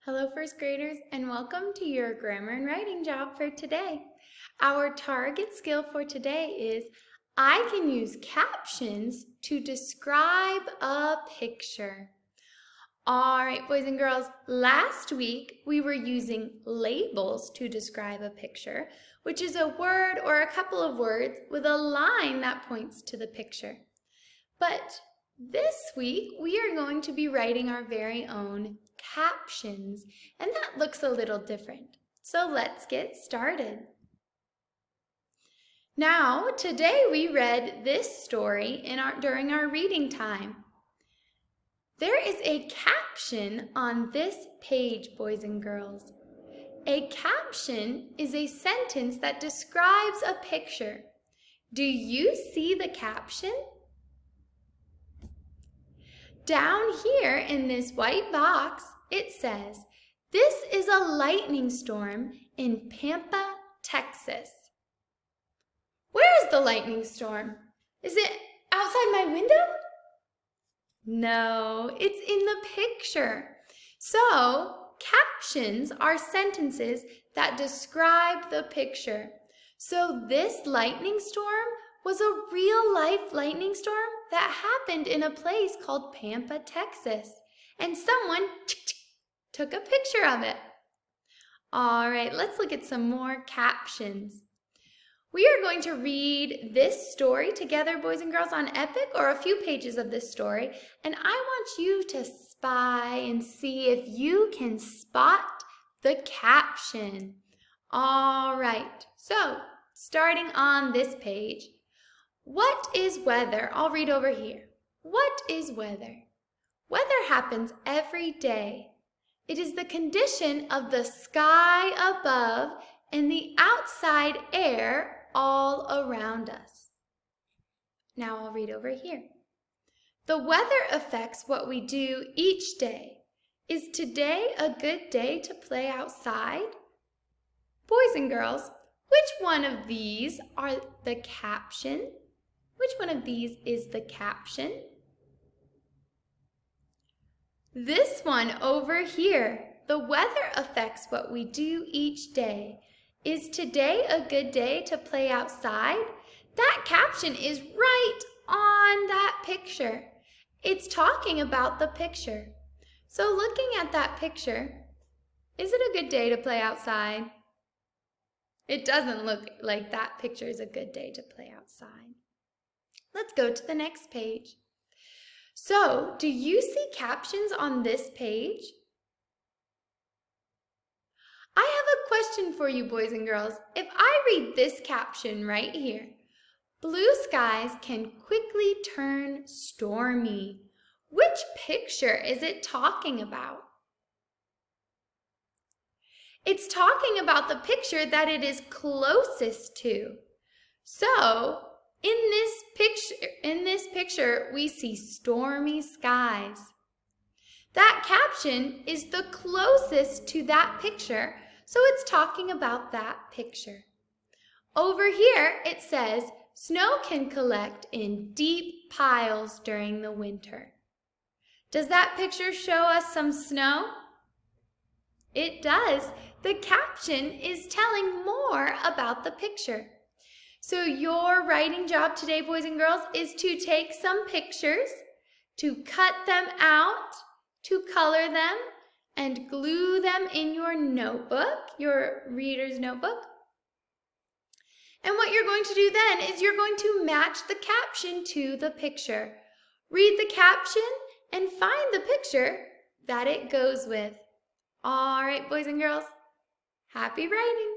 Hello, first graders, and welcome to your grammar and writing job for today. Our target skill for today is I can use captions to describe a picture. All right, boys and girls, last week we were using labels to describe a picture, which is a word or a couple of words with a line that points to the picture. But this week, we are going to be writing our very own captions, and that looks a little different. So let's get started. Now, today we read this story during our reading time. There is a caption on this page, boys and girls. A caption is a sentence that describes a picture. Do you see the caption? Down here in this white box, it says, "This is a lightning storm in Pampa, Texas." Where is the lightning storm? Is it outside my window? No, it's in the picture. So, captions are sentences that describe the picture. So this lightning storm was a real-life lightning storm that happened in a place called Pampa, Texas. And someone took a picture of it. All right, let's look at some more captions. We are going to read this story together, boys and girls, on Epic, or a few pages of this story. And I want you to spy and see if you can spot the caption. All right, so starting on this page. What is weather? I'll read over here. What is weather? Weather happens every day. It is the condition of the sky above and the outside air all around us. Now I'll read over here. The weather affects what we do each day. Is today a good day to play outside? Boys and girls, which one of these are the caption? Which one of these is the caption? This one over here. The weather affects what we do each day. Is today a good day to play outside? That caption is right on that picture. It's talking about the picture. So looking at that picture, is it a good day to play outside? It doesn't look like that picture is a good day to play outside. Let's go to the next page. So, do you see captions on this page? I have a question for you, boys and girls. If I read this caption right here, blue skies can quickly turn stormy. Which picture is it talking about? It's talking about the picture that it is closest to. So, in this picture, we see stormy skies. That caption is the closest to that picture, so it's talking about that picture. Over here, it says, snow can collect in deep piles during the winter. Does that picture show us some snow? It does. The caption is telling more about the picture. So your writing job today, boys and girls, is to take some pictures, to cut them out, to color them, and glue them in your notebook, your reader's notebook. And what you're going to do then is you're going to match the caption to the picture. Read the caption and find the picture that it goes with. All right, boys and girls, happy writing.